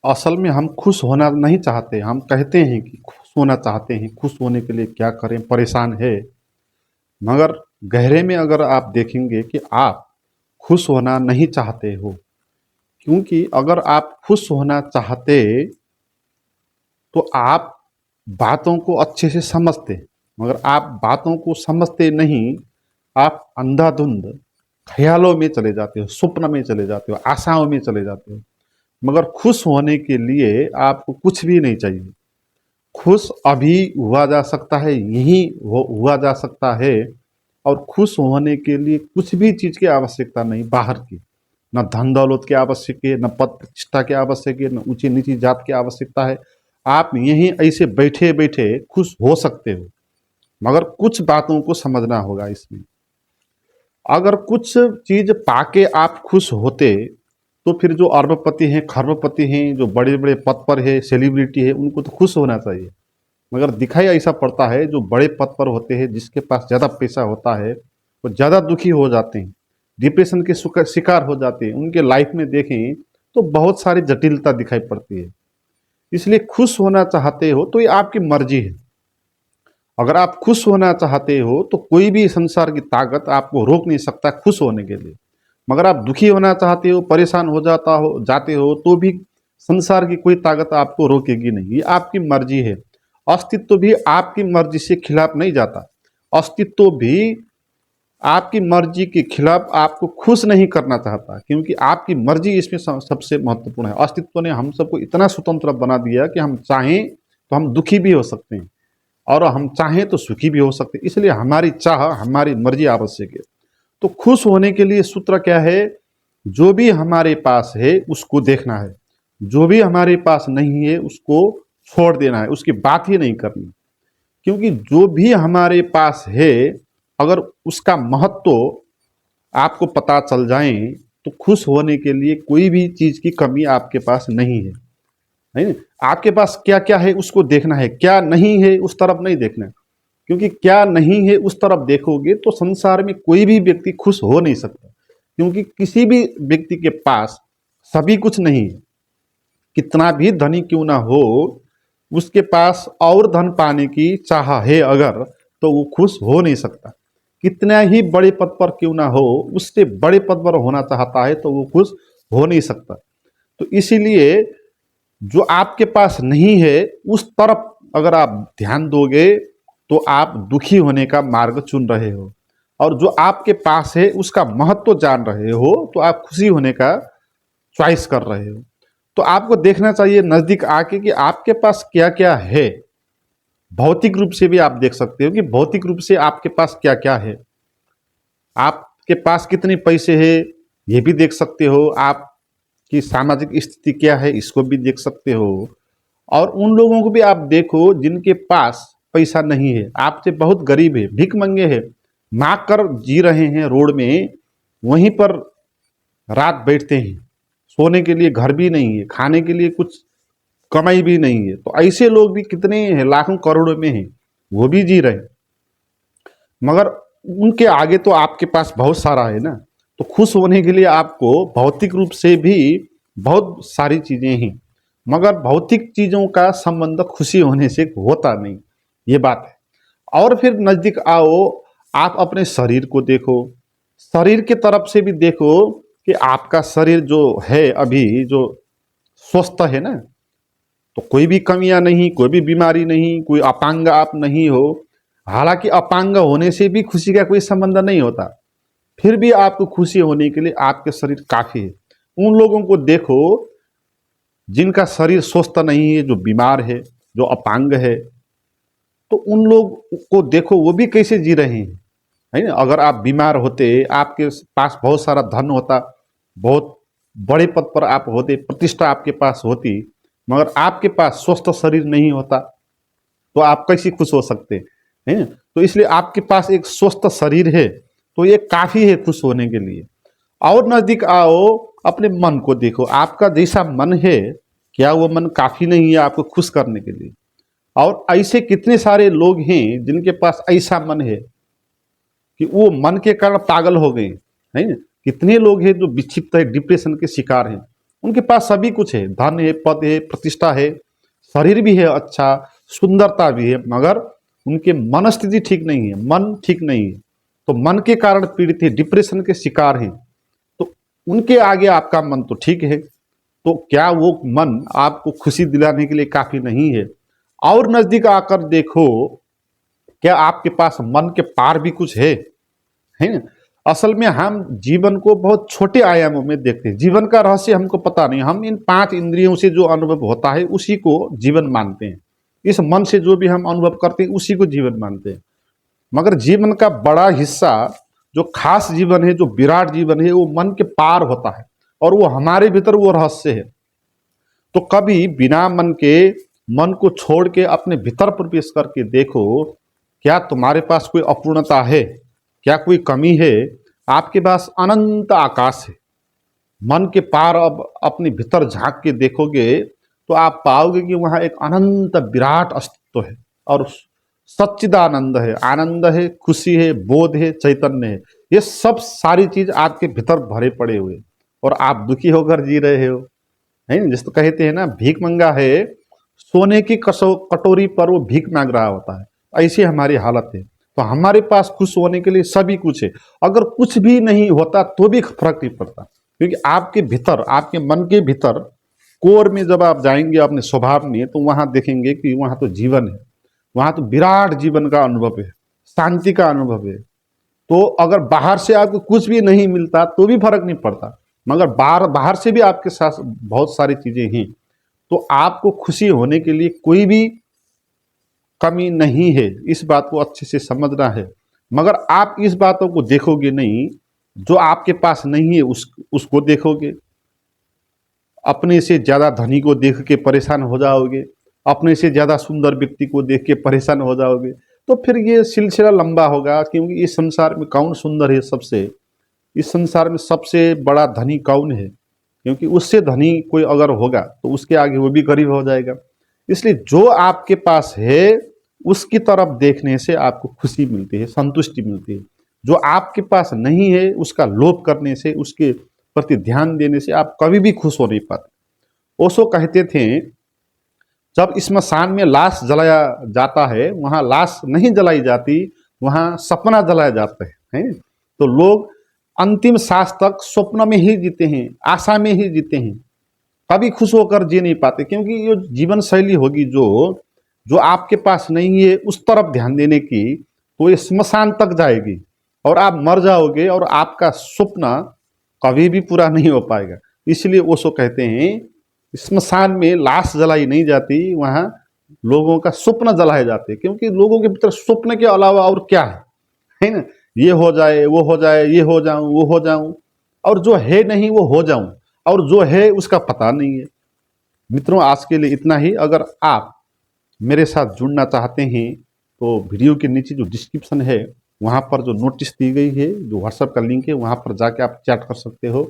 असल में हम खुश होना नहीं चाहते। हम कहते हैं कि खुश होना चाहते हैं। खुश होने के लिए क्या करें, परेशान है। मगर गहरे में अगर आप देखेंगे कि आप खुश होना नहीं चाहते हो, क्योंकि अगर आप खुश होना चाहते तो आप बातों को अच्छे से समझते, मगर आप बातों को समझते नहीं। आप अंधाधुंध ख्यालों में चले जाते हो, स्वप्न में चले जाते हो, आशाओं में चले जाते हो। मगर खुश होने के लिए आपको कुछ भी नहीं चाहिए। खुश अभी हुआ जा सकता है, यहीं हुआ जा सकता है। और खुश होने के लिए कुछ भी चीज़ की आवश्यकता नहीं बाहर की। न धन दौलत की आवश्यक है, न पद प्रतिष्ठा की आवश्यक है, न ऊंची नीची जात की आवश्यकता है। आप यहीं ऐसे बैठे बैठे खुश हो सकते हो। मगर कुछ बातों को समझना होगा इसमें। अगर कुछ चीज पाके आप खुश होते तो फिर जो अरबपति हैं, खरबपति हैं, जो बड़े बड़े पद पर है, सेलिब्रिटी है, उनको तो खुश होना चाहिए। मगर दिखाई ऐसा पड़ता है जो बड़े पद पर होते हैं, जिसके पास ज़्यादा पैसा होता है, वो ज़्यादा दुखी हो जाते हैं, डिप्रेशन के शिकार हो जाते हैं। उनके लाइफ में देखें तो बहुत सारी जटिलता दिखाई पड़ती है। इसलिए खुश होना चाहते हो तो ये आपकी मर्जी है। अगर आप खुश होना चाहते हो तो कोई भी संसार की ताकत आपको रोक नहीं सकता खुश होने के लिए। मगर आप दुखी होना चाहते हो, परेशान हो जाते हो तो भी संसार की कोई ताकत आपको रोकेगी नहीं। ये आपकी मर्जी है। अस्तित्व भी आपकी मर्जी से खिलाफ नहीं जाता। अस्तित्व भी आपकी मर्जी के खिलाफ आपको खुश नहीं करना चाहता, क्योंकि आपकी मर्जी इसमें सबसे महत्वपूर्ण है। अस्तित्व ने हम सबको इतना स्वतंत्र बना दिया कि हम चाहें तो हम दुखी भी हो सकते हैं और हम चाहें तो सुखी भी हो सकते हैं। इसलिए हमारी चाह, हमारी मर्जी आवश्यक है। तो खुश होने के लिए सूत्र क्या है? जो भी हमारे पास है उसको देखना है, जो भी हमारे पास नहीं है उसको छोड़ देना है, उसकी बात ही नहीं करनी। क्योंकि जो भी हमारे पास है, अगर उसका महत्व आपको पता चल जाए तो खुश होने के लिए कोई भी चीज की कमी आपके पास नहीं है। नहीं, आपके पास क्या क्या है उसको देखना है, क्या नहीं है उस तरफ नहीं देखना है। क्योंकि क्या नहीं है उस तरफ देखोगे तो संसार में कोई भी व्यक्ति खुश हो नहीं सकता। क्योंकि किसी भी व्यक्ति के पास सभी कुछ नहीं है। कितना भी धनी क्यों ना हो, उसके पास और धन पाने की चाह है अगर, तो वो खुश हो नहीं सकता। कितना ही बड़े पद पर क्यों ना हो, उससे बड़े पद पर होना चाहता है तो वो खुश हो नहीं सकता। तो इसीलिए जो आपके पास नहीं है उस तरफ अगर आप ध्यान दोगे तो आप दुखी होने का मार्ग चुन रहे हो। और जो आपके पास है उसका महत्व जान रहे हो तो आप खुशी होने का चॉइस कर रहे हो। तो आपको देखना चाहिए नजदीक आके कि आपके पास क्या क्या है। भौतिक रूप से भी आप देख सकते हो कि भौतिक रूप से आपके पास क्या क्या है। आपके पास कितने पैसे है ये भी देख सकते हो। आपकी सामाजिक स्थिति क्या है इसको भी देख सकते हो। और उन लोगों को भी आप देखो जिनके पास पैसा नहीं है, आपसे बहुत गरीब है, भीख मंगे है, मांग कर जी रहे हैं रोड में, वहीं पर रात बैठते हैं, सोने के लिए घर भी नहीं है, खाने के लिए कुछ कमाई भी नहीं है। तो ऐसे लोग भी कितने हैं, लाखों करोड़ों में हैं, वो भी जी रहे हैं। मगर उनके आगे तो आपके पास बहुत सारा है ना। तो खुश होने के लिए आपको भौतिक रूप से भी बहुत सारी चीजें हैं, मगर भौतिक चीजों का संबंध खुशी होने से होता नहीं, ये बात है। और फिर नजदीक आओ, आप अपने शरीर को देखो, शरीर के तरफ से भी देखो कि आपका शरीर जो है अभी जो स्वस्थ है ना, तो कोई भी कमियां नहीं, कोई भी बीमारी नहीं, कोई अपांग आप नहीं हो। हालांकि अपांग होने से भी खुशी का कोई संबंध नहीं होता, फिर भी आपको खुशी होने के लिए आपके शरीर काफी है। उन लोगों को देखो जिनका शरीर स्वस्थ नहीं है, जो बीमार है, जो अपांग है, तो उन लोग को देखो वो भी कैसे जी रहे हैं, है ना। अगर आप बीमार होते, आपके पास बहुत सारा धन होता, बहुत बड़े पद पर आप होते, प्रतिष्ठा आपके पास होती, मगर आपके पास स्वस्थ शरीर नहीं होता, तो आप कैसे खुश हो सकते हैं। तो इसलिए आपके पास एक स्वस्थ शरीर है तो ये काफी है खुश होने के लिए। और नजदीक आओ, अपने मन को देखो, आपका जैसा मन है, क्या वो मन काफी नहीं है आपको खुश करने के लिए? और ऐसे कितने सारे लोग हैं जिनके पास ऐसा मन है कि वो मन के कारण पागल हो गए, है ना। कितने लोग हैं जो विक्षिप्त है, डिप्रेशन के शिकार हैं, उनके पास सभी कुछ है, धन है, पद है, प्रतिष्ठा है, शरीर भी है अच्छा, सुंदरता भी है, मगर उनके मनस्थिति ठीक नहीं है, मन ठीक नहीं है, तो मन के कारण पीड़ित है, डिप्रेशन के शिकार हैं। तो उनके आगे आपका मन तो ठीक है, तो क्या वो मन आपको खुशी दिलाने के लिए काफी नहीं है? और नजदीक आकर देखो, क्या आपके पास मन के पार भी कुछ है ना? असल में हम जीवन को बहुत छोटे आयामों में देखते हैं। जीवन का रहस्य हमको पता नहीं, हम इन 5 इंद्रियों से जो अनुभव होता है उसी को जीवन मानते हैं। इस मन से जो भी हम अनुभव करते हैं उसी को जीवन मानते हैं। मगर जीवन का बड़ा हिस्सा, जो खास जीवन है, जो विराट जीवन है, वो मन के पार होता है, और वो हमारे भीतर वो रहस्य है। तो कभी बिना मन को छोड़ के अपने भीतर प्रवेश करके देखो, क्या तुम्हारे पास कोई अपूर्णता है? क्या कोई कमी है? आपके पास अनंत आकाश है। मन के पार अब अपने भीतर झांक के देखोगे तो आप पाओगे कि वहां एक अनंत विराट अस्तित्व है, और सच्चिदानंद है, आनंद है, खुशी है, बोध है, चैतन्य है। ये सब सारी चीज आपके भीतर भरे पड़े हुए, और आप दुखी होकर जी रहे हो, है ना? जिस तो कहते हैं ना, भीख मंगा है, सोने की कटोरी पर वो भीख मांग रहा होता है। ऐसी हमारी हालत है। तो हमारे पास खुश होने के लिए सभी कुछ है। अगर कुछ भी नहीं होता तो भी फर्क नहीं पड़ता, क्योंकि आपके भीतर, आपके मन के भीतर कोर में जब आप जाएंगे अपने स्वभाव में, तो वहां देखेंगे कि वहां तो जीवन है, वहां तो विराट जीवन का अनुभव है, शांति का अनुभव है। तो अगर बाहर से आपको कुछ भी नहीं मिलता तो भी फर्क नहीं पड़ता, मगर बाहर बाहर से भी आपके साथ बहुत सारी चीजें हैं, तो आपको खुशी होने के लिए कोई भी कमी नहीं है। इस बात को अच्छे से समझना है। मगर आप इस बातों को देखोगे नहीं, जो आपके पास नहीं है उसको देखोगे। अपने से ज्यादा धनी को देख के परेशान हो जाओगे, अपने से ज्यादा सुंदर व्यक्ति को देख के परेशान हो जाओगे, तो फिर ये सिलसिला लंबा होगा। क्योंकि इस संसार में कौन सुंदर है? सबसे, इस संसार में सबसे बड़ा धनी कौन है? क्योंकि उससे धनी कोई अगर होगा तो उसके आगे वो भी गरीब हो जाएगा। इसलिए जो आपके पास है उसकी तरफ देखने से आपको खुशी मिलती है, संतुष्टि मिलती है। जो आपके पास नहीं है उसका लोभ करने से, उसके प्रति ध्यान देने से आप कभी भी खुश हो नहीं पाते। ओशो कहते थे, जब स्मशान में लाश जलाया जाता है, वहां लाश नहीं जलाई जाती, वहां सपना जलाया जाता है। तो लोग अंतिम सांस तक स्वप्न में ही जीते हैं, आशा में ही जीते हैं, कभी खुश होकर जी नहीं पाते। क्योंकि ये जीवन शैली होगी जो जो आपके पास नहीं है, उस तरफ ध्यान देने की, तो ये स्मशान तक जाएगी और आप मर जाओगे, और आपका स्वप्न कभी भी पूरा नहीं हो पाएगा। इसलिए ओशो कहते हैं, स्मशान में लाश जलाई नहीं जाती, वहां लोगों का स्वप्न जलाए जाते हैं। क्योंकि लोगों के भीतर स्वप्न के अलावा और क्या है ना? ये हो जाए, वो हो जाए, ये हो जाऊं, वो हो जाऊं, और जो है नहीं वो हो जाऊं, और जो है उसका पता नहीं है। मित्रों, आज के लिए इतना ही। अगर आप मेरे साथ जुड़ना चाहते हैं तो वीडियो के नीचे जो डिस्क्रिप्शन है वहाँ पर जो नोटिस दी गई है, जो व्हाट्सएप का लिंक है, वहाँ पर जाके आप चैट कर सकते हो।